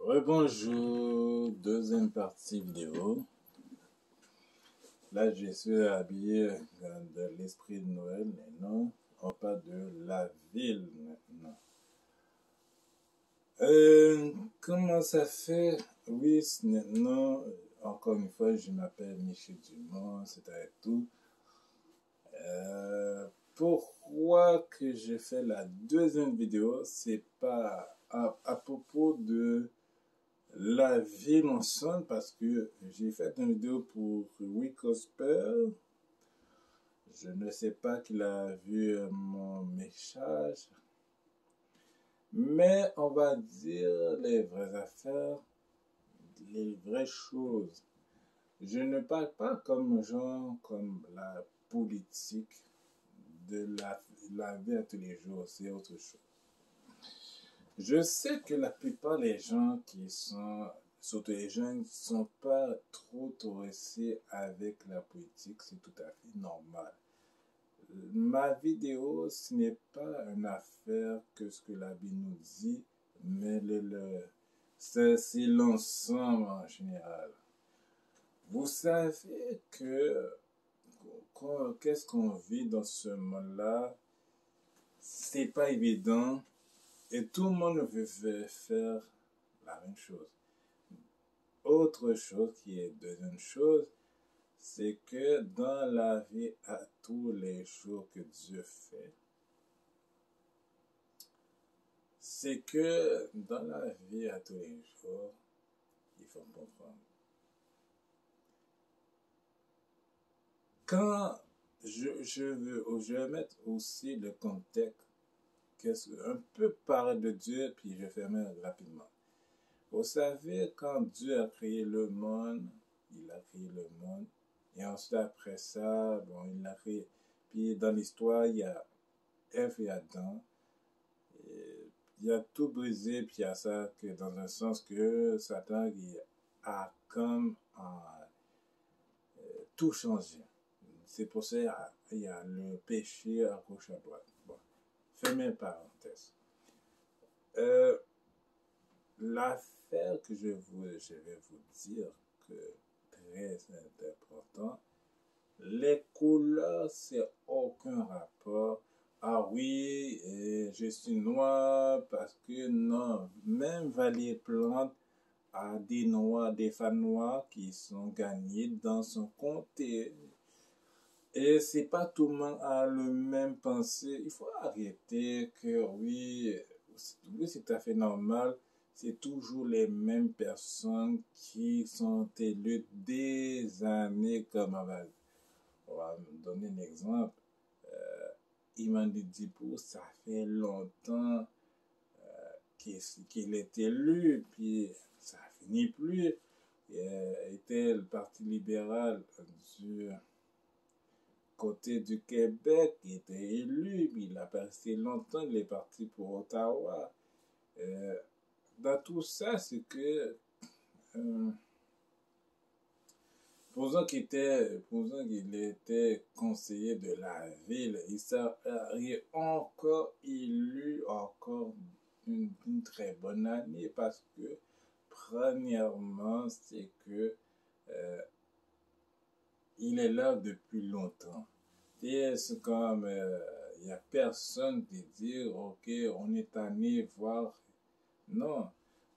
Rebonjour, deuxième partie vidéo. Là, je suis habillé de l'esprit de Noël, mais non, on parle de la ville maintenant. Comment ça fait? Oui, maintenant, encore une fois, je m'appelle Michel Dumont, c'est tout. Pourquoi que je fais la deuxième vidéo? C'est pas à propos de la ville ensemble parce que j'ai fait une vidéo pour Rick Osper. Je ne sais pas qu'il a vu mon message. Mais on va dire les vraies affaires, les vraies choses. Je ne parle pas comme gens comme la politique de la vie à tous les jours, c'est autre chose. Je sais que la plupart des gens qui sont, surtout les jeunes, ne sont pas trop intéressés avec la politique, c'est tout à fait normal. Ma vidéo, ce n'est pas une affaire que ce que la Bible nous dit, mais c'est l'ensemble en général. Vous savez que qu'est-ce qu'on vit dans ce monde-là, c'est pas évident. Et tout le monde veut faire la même chose. Autre chose qui est deuxième chose, c'est que dans la vie à tous les jours que Dieu fait, c'est que dans la vie à tous les jours, il faut comprendre. Quand je vais mettre aussi le contexte, un peu parler de Dieu, puis je vais fermer rapidement. Vous savez, quand Dieu a créé le monde, il a créé le monde. Et ensuite, après ça, bon, il l'a créé. Puis dans l'histoire, il y a Ève et Adam. Il y a tout brisé, puis il y a ça, que dans un sens que Satan il a comme tout changé. C'est pour ça qu'il y a le péché à gauche à droite. Bon, fermez parenthèse. L'affaire que je vais vous dire que très important, les couleurs, c'est aucun rapport. Ah oui, je suis noir parce que non, même Valérie Plante a des noirs, des femmes noires qui sont gagnées dans son comté. Et c'est pas tout le monde a le même pensée. Il faut arrêter que oui, c'est tout à fait normal. C'est toujours les mêmes personnes qui sont élues des années comme on va me donner un exemple. Imani Dippo, ça fait longtemps qu'il est élu, puis ça finit plus. Il était le Parti libéral du côté du Québec, il était élu, puis il a passé longtemps, il est parti pour Ottawa. Dans tout ça, c'est que posant qu'il était conseiller de la ville, il serait encore élu encore une très bonne année parce que premièrement, c'est que il est là depuis longtemps. Et c'est comme il n'y a personne qui dit ok, on est allé voir. Non,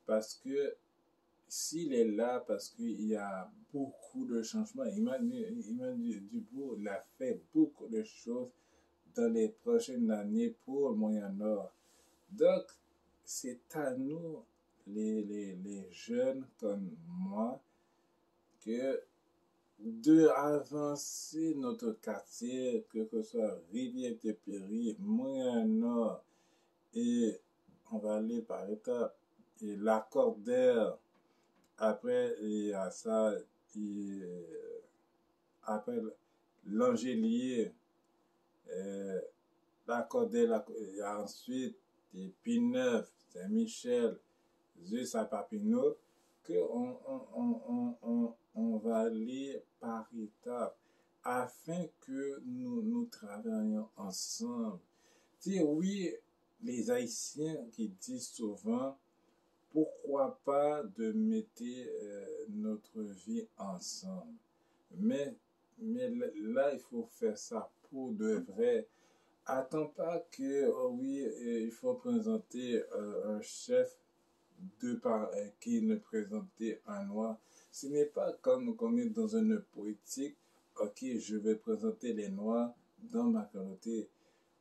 parce que s'il est là, parce qu'il y a beaucoup de changements, Imani Dupont, il a fait beaucoup de choses dans les prochaines années pour le Moyen-Orient. Donc, c'est à nous, les jeunes comme moi, que de avancer notre quartier, que ce soit Rivière-des-Prairies, Moyen-Nord, et on va aller par étapes, et Lacordaire. Après, il y a ça, après l'Angélier, Lacordaire, il y a ensuite Pineuf, Saint-Michel, Zeus à Papineau, on va aller par étapes afin que nous travaillions ensemble. Oui, les Haïtiens qui disent souvent pourquoi pas de mettre notre vie ensemble. Mais, mais là, il faut faire ça pour de vrai. Attends pas que, oh oui, il faut présenter un chef qui ne présentait un noir. Ce n'est pas comme on est dans une politique, ok, je vais présenter les noirs dans ma communauté.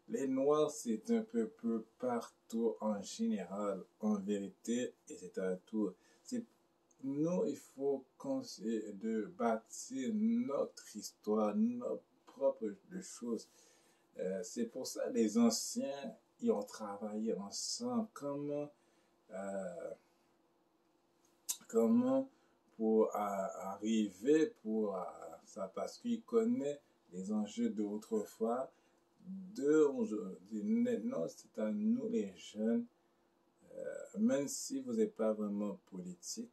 Les noirs, c'est un peu partout en général, en vérité, et c'est à tout. C'est nous, il faut de bâtir notre histoire, notre propre choses. C'est pour ça que les anciens, ils ont travaillé ensemble. Comment pour arriver pour ça, parce qu'ils connaissent les enjeux d'autrefois, maintenant, c'est à nous les jeunes, même si vous n'êtes pas vraiment politique,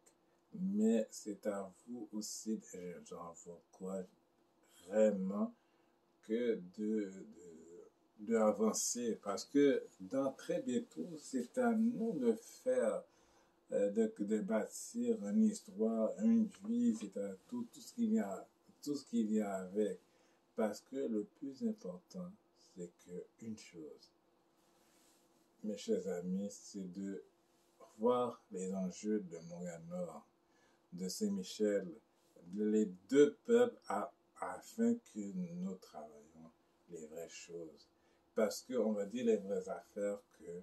mais c'est à vous aussi, j'encourage vraiment que de avancer, parce que dans très bientôt, c'est à nous de faire, de bâtir une histoire, une vie, c'est à tout ce qui vient avec. Parce que le plus important, c'est que une chose, mes chers amis, c'est de voir les enjeux de Montréal-Nord, de Saint-Michel, les deux peuples, afin que nous travaillions les vraies choses. Parce qu'on va dire les vraies affaires que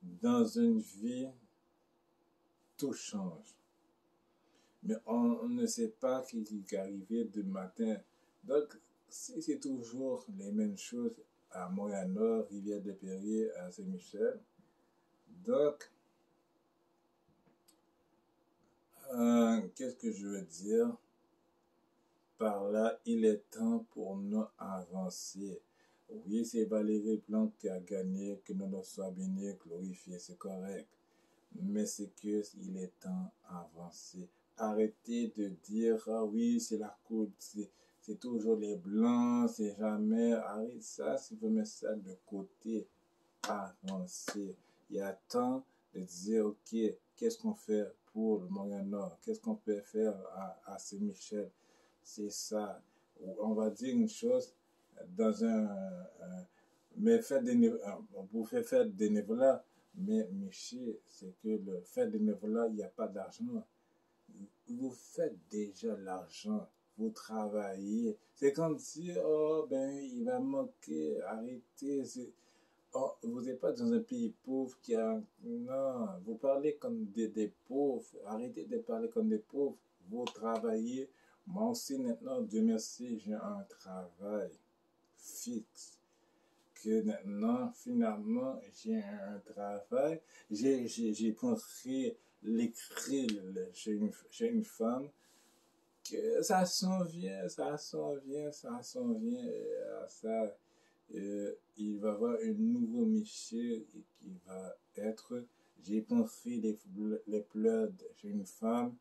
dans une vie, tout change. Mais on ne sait pas ce qui est arrivé demain matin. Donc, si c'est toujours les mêmes choses à Montréal-Nord, Rivière-des-Prairies, à Saint-Michel, donc, qu'est-ce que je veux dire par là? Il est temps pour nous avancer. Oui, c'est Valérie Plante qui a gagné, que nous soyons bénis, glorifiés, c'est correct. Mais c'est que il est temps d'avancer. Arrêtez de dire, ah oui, c'est la cour, c'est toujours les blancs, c'est jamais. Arrête ça, si vous mettez ça de côté, avancer. Il y a temps de dire, ok, qu'est-ce qu'on fait pour le Montréal-Nord? Qu'est-ce qu'on peut faire à Saint-Michel? C'est ça. On va dire une chose, dans mais pour faire des bénévolat, mais Michi, c'est que le fait de bénévolat, il n'y a pas d'argent. Vous faites déjà l'argent, vous travaillez. C'est comme si, oh, ben, il va manquer, arrêtez. Oh, vous n'êtes pas dans un pays pauvre qui a. Non, vous parlez comme des pauvres. Arrêtez de parler comme des pauvres. Vous travaillez. Moi aussi, maintenant, Dieu merci, j'ai un travail fixe. Que maintenant, finalement, j'ai un travail. J'ai pensé l'écrire chez une femme que ça s'en vient, ça s'en vient, ça s'en vient à ça. Il va y avoir un nouveau Michel qui va être. J'ai pensé les pleurs chez une femme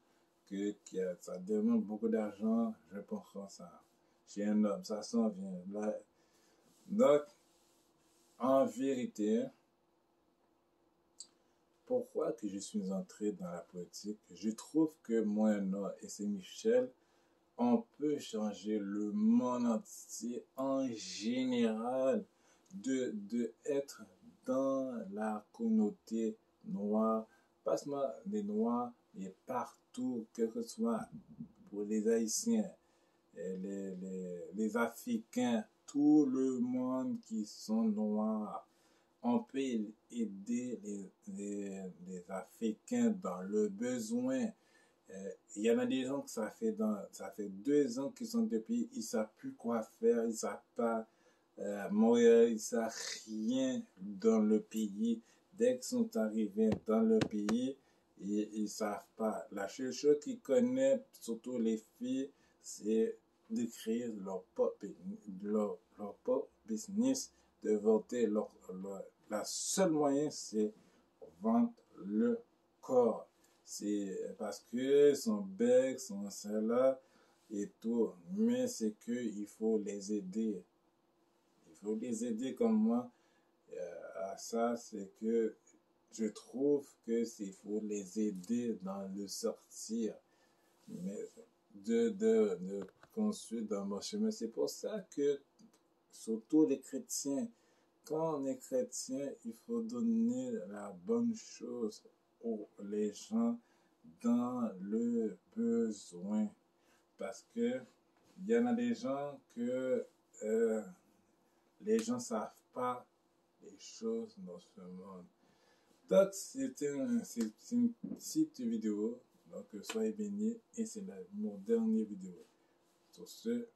ça demande beaucoup d'argent. Je pense à ça. Chez un homme, ça s'en vient. Là, donc, en vérité, pourquoi que je suis entré dans la politique? Je trouve que moi et Saint-Michel, on peut changer le monde entier en général, de être dans la communauté noire, pas seulement les noirs, mais partout, quel que soit pour les Haïtiens, les Africains, tout le monde qui sont noirs. On peut aider les Africains dans le besoin. Il y en a des gens que ça fait 2 ans qu'ils sont depuis, ils ne savent plus quoi faire, ils ne savent pas Montréal, ils ne savent rien dans le pays. Dès qu'ils sont arrivés dans le pays, ils ne savent pas. La seule chose qu'ils connaissent, surtout les filles, c'est de créer leur propre business, de voter la seule moyen, c'est vendre le corps. C'est parce que son bec, son salaire et tout. Mais c'est qu'il faut les aider. Il faut les aider comme moi à ça. C'est que je trouve que il faut les aider dans le sortir, mais de construire dans mon chemin. C'est pour ça que, surtout les chrétiens, quand on est chrétien, il faut donner la bonne chose aux les gens dans le besoin. Parce que il y en a des gens que les gens ne savent pas les choses dans ce monde. Donc, c'est une petite vidéo. Donc, soyez bénis. Et c'est mon dernier vidéo. Sur ce,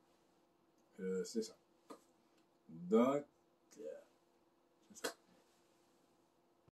c'est ça. Donc,